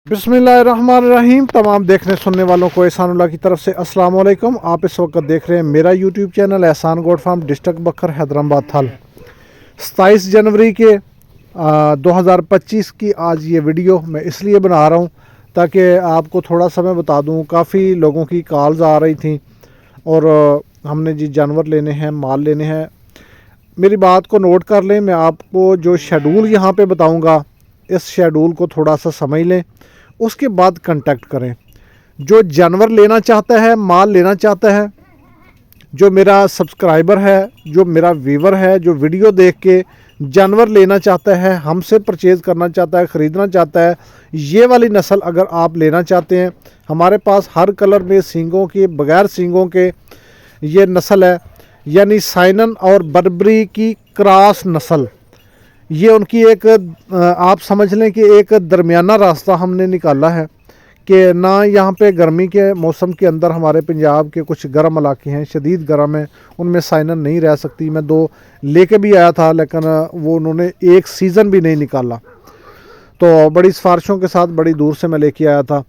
बिस्मिल्लाहिर्रहमानिर्रहीम। तमाम देखने सुनने वालों को एहसानुल्लाह की तरफ से अस्सलाम वालेकुम। आप इस वक्त देख रहे हैं मेरा यूट्यूब चैनल एहसान गोट फार्म, डिस्ट्रिक्ट बखर, हैदराबाद थल। 27 जनवरी के 2025 की आज ये वीडियो मैं इसलिए बना रहा हूँ ताकि आपको थोड़ा सा मैं बता दूँ। काफ़ी लोगों की कॉल्स आ रही थी और हमने जी जानवर लेने हैं, माल लेने हैं। मेरी बात को नोट कर लें, मैं आपको जो शेड्यूल यहाँ पे बताऊँगा इस शेड्यूल को थोड़ा सा समझ लें, उसके बाद कांटेक्ट करें। जो जानवर लेना चाहता है, माल लेना चाहता है, जो मेरा सब्सक्राइबर है, जो मेरा व्यूवर है, जो वीडियो देख के जानवर लेना चाहता है, हमसे परचेज़ करना चाहता है, ख़रीदना चाहता है, ये वाली नस्ल अगर आप लेना चाहते हैं, हमारे पास हर कलर में सींगों के, बग़ैर सींगों के ये नस्ल है, यानी साइनन और बर्बरी की क्रॉस नस्ल। ये उनकी एक आप समझ लें कि एक दरमियाना रास्ता हमने निकाला है कि ना यहाँ पे गर्मी के मौसम के अंदर हमारे पंजाब के कुछ गर्म इलाके हैं, शदीद गर्म है, उनमें साइनन नहीं रह सकती। मैं 2 लेके भी आया था लेकिन वो उन्होंने एक सीज़न भी नहीं निकाला, तो बड़ी सिफारिशों के साथ बड़ी दूर से मैं लेके आया था।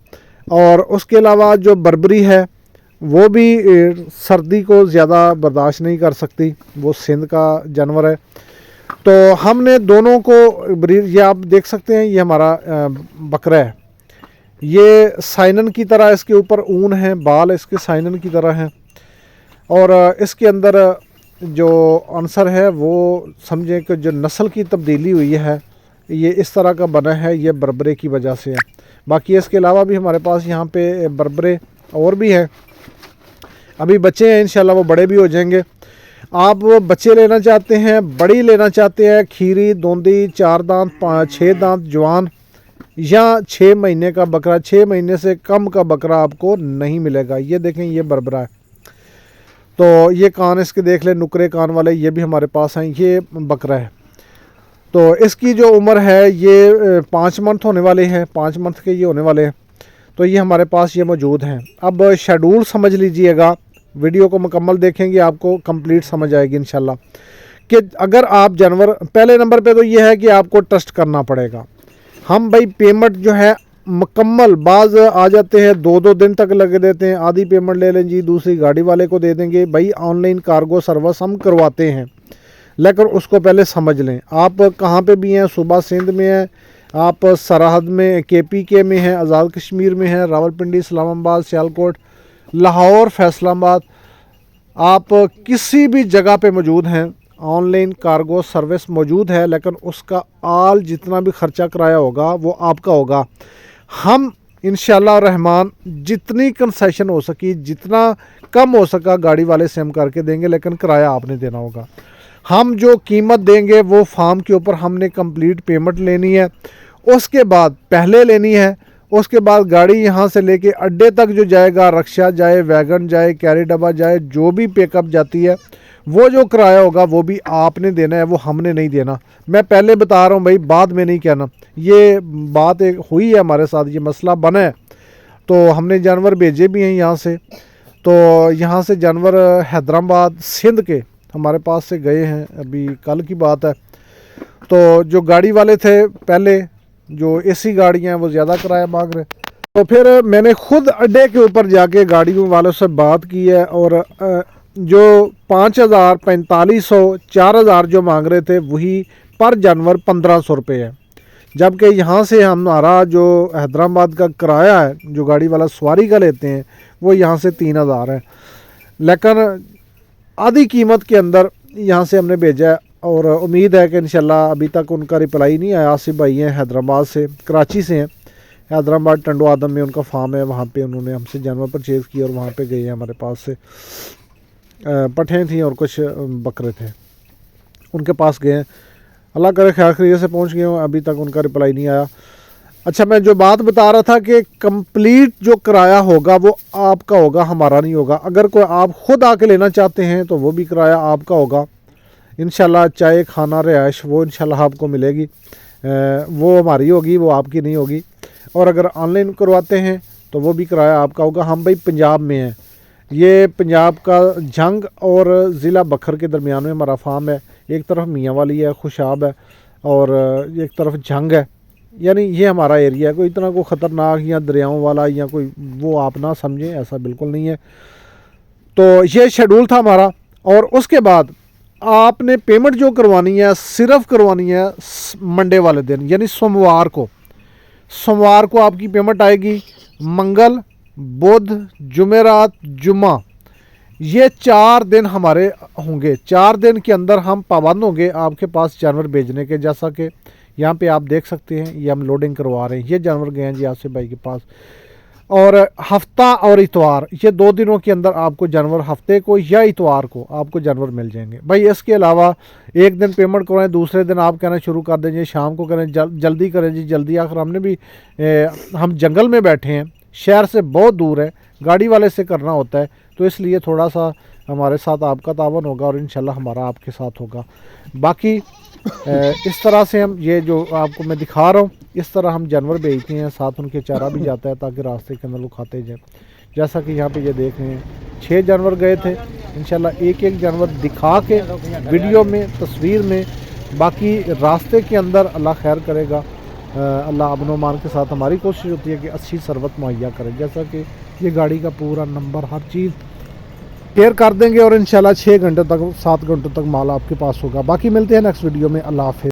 और उसके अलावा जो बर्बरी है वो भी सर्दी को ज़्यादा बर्दाश्त नहीं कर सकती, वो सिंध का जानवर है। तो हमने दोनों को ये आप देख सकते हैं, ये हमारा बकरा है। ये साइनन की तरह इसके ऊपर ऊन है, बाल इसके साइनन की तरह हैं और इसके अंदर जो आंसर है वो समझें कि जो नस्ल की तब्दीली हुई है ये इस तरह का बना है, ये बर्बरे की वजह से है। बाकी इसके अलावा भी हमारे पास यहाँ पे बर्बरे और भी हैं, अभी बच्चे हैं, इंशाल्लाह वो बड़े भी हो जाएंगे। आप बच्चे लेना चाहते हैं, बड़ी लेना चाहते हैं, खीरी, दोंदी, 4 दांत, 6 दांत जवान, या 6 महीने का बकरा, 6 महीने से कम का बकरा आपको नहीं मिलेगा। ये देखें, ये बरबरा है, तो ये कान इसके देख लें, नुकरे कान वाले, ये भी हमारे पास हैं। ये बकरा है, तो इसकी जो उम्र है ये 5 मंथ होने वाले हैं, 5 मंथ के ये होने वाले हैं। तो ये हमारे पास ये मौजूद हैं। अब शेड्यूल समझ लीजिएगा, वीडियो को मुकम्मल देखेंगे आपको कंप्लीट समझ आएगी इंशाल्लाह। कि अगर आप जानवर, पहले नंबर पे तो ये है कि आपको ट्रस्ट करना पड़ेगा। हम भाई पेमेंट जो है मुकम्मल, बाज़ आ जाते हैं 2-2 दिन तक लगे देते हैं, आधी पेमेंट ले लें जी, दूसरी गाड़ी वाले को दे देंगे। भाई ऑनलाइन कार्गो सर्विस हम करवाते हैं, लेकिन उसको पहले समझ लें। आप कहाँ पे भी हैं, सूबा सिंध में हैं, आप सरहद में KPK में हैं, आज़ाद कश्मीर में हैं, रावलपिंडी, इस्लामाबाद, सियालकोट, लाहौर, फैसलाबाद, आप किसी भी जगह पे मौजूद हैं, ऑनलाइन कार्गो सर्विस मौजूद है। लेकिन उसका आल जितना भी ख़र्चा कराया होगा वो आपका होगा। हम इंशाल्लाह रहमान जितनी कंसेशन हो सकी, जितना कम हो सका गाड़ी वाले से हम करके देंगे, लेकिन किराया आपने देना होगा। हम जो कीमत देंगे वो फार्म के ऊपर हमने कंप्लीट पेमेंट लेनी है, उसके बाद पहले लेनी है, उसके बाद गाड़ी यहाँ से लेके अड्डे तक जो जाएगा, रक्षा जाए, वैगन जाए, कैरी डब्बा जाए, जो भी पिकअप जाती है, वो जो किराया होगा वो भी आपने देना है, वो हमने नहीं देना। मैं पहले बता रहा हूँ भाई, बाद में नहीं कहना। ये बात एक हुई है हमारे साथ, ये मसला बना है, तो हमने जानवर भेजे भी हैं यहाँ से। तो यहाँ से जानवर हैदराबाद सिंध के हमारे पास से गए हैं, अभी कल की बात है। तो जो गाड़ी वाले थे पहले, जो AC गाड़ियाँ हैं, वो ज़्यादा किराया मांग रहे। तो फिर मैंने ख़ुद अड्डे के ऊपर जाके गाड़ियों वालों से बात की है और जो 5000, 4500, 4000 जो मांग रहे थे वही पर जानवर 1500 रुपये है। जबकि यहाँ से हमारा जो हैदराबाद का किराया है, जो गाड़ी वाला सवारी का लेते हैं, वो यहाँ से 3000 है। लेकिन आधी कीमत के अंदर यहाँ से हमने भेजा है और उम्मीद है कि इंशाल्लाह, अभी तक उनका रिप्लाई नहीं आया। आसिफ भाई हैं हैदराबाद से, कराची से हैं, हैदराबाद टंडो आदम में उनका फार्म है, वहाँ पे उन्होंने हमसे जानवर परचेज़ किया और वहाँ पे गए हैं। हमारे पास से पठें थी और कुछ बकरे थे, उनके पास गए हैं। अल्लाह करे खैर खैरियत से पहुँच गए हों, अभी तक उनका रिप्लाई नहीं आया। अच्छा, मैं जो बात बता रहा था कि कंप्लीट जो किराया होगा वो आपका होगा, हमारा नहीं होगा। अगर कोई आप ख़ुद आके लेना चाहते हैं तो वो भी किराया आपका होगा इंशाल्लाह। चाय, खाना, रिहाइश वो इंशाल्लाह आपको मिलेगी, वो हमारी होगी, वो आपकी नहीं होगी। और अगर ऑनलाइन करवाते हैं तो वो भी किराया आपका होगा। हम भाई पंजाब में हैं, ये पंजाब का जंग और ज़िला बखर के दरमियान में हमारा फार्म है। एक तरफ मियाँ वाली है, खुशाब है, और एक तरफ जंग है। यानी ये हमारा एरिया है, कोई इतना कोई ख़तरनाक या दरियाओं वाला या कोई वो आप ना समझें, ऐसा बिल्कुल नहीं है। तो ये शेड्यूल था हमारा। और उसके बाद आपने पेमेंट जो करवानी है सिर्फ करवानी है मंडे वाले दिन, यानी सोमवार को। सोमवार को आपकी पेमेंट आएगी। मंगल, बुध, जुमेरात, जुम्मा, ये 4 दिन हमारे होंगे। 4 दिन के अंदर हम पाबंद होंगे आपके पास जानवर भेजने के। जैसा कि यहाँ पे आप देख सकते हैं, ये हम लोडिंग करवा रहे हैं। ये जानवर गए हैं जी आसिफ भाई के पास। और हफ्ता और इतवार, ये 2 दिनों के अंदर आपको जानवर, हफ्ते को या इतवार को आपको जानवर मिल जाएंगे भाई। इसके अलावा एक दिन पेमेंट करवाएं, दूसरे दिन आप कहना शुरू कर देंगे शाम को करें, जल्दी करें जी जल्दी। आखिर हमने भी हम जंगल में बैठे हैं, शहर से बहुत दूर है, गाड़ी वाले से करना होता है, तो इसलिए थोड़ा सा हमारे साथ आपका तावन होगा और इंशाल्लाह हमारा आपके साथ होगा। बाकी इस तरह से हम ये जो आपको मैं दिखा रहा हूँ, इस तरह हम जानवर बेचते हैं, साथ उनके चारा भी जाता है ताकि रास्ते के अंदर वो खाते जाए। जैसा कि यहाँ पे ये देख रहे हैं 6 जानवर गए थे। इंशाल्लाह एक एक जानवर दिखा के वीडियो में, तस्वीर में, बाकी रास्ते के अंदर अल्लाह खैर करेगा। अल्लाह अमन व मान के साथ हमारी कोशिश होती है कि अच्छी सरबत मुहैया करें। जैसा कि ये गाड़ी का पूरा नंबर, हर चीज़ केयर कर देंगे और इंशाल्लाह 6 घंटे तक, 7 घंटों तक माल आपके पास होगा। बाकी मिलते हैं नेक्स्ट वीडियो में। अल्लाह हाफ़िज़।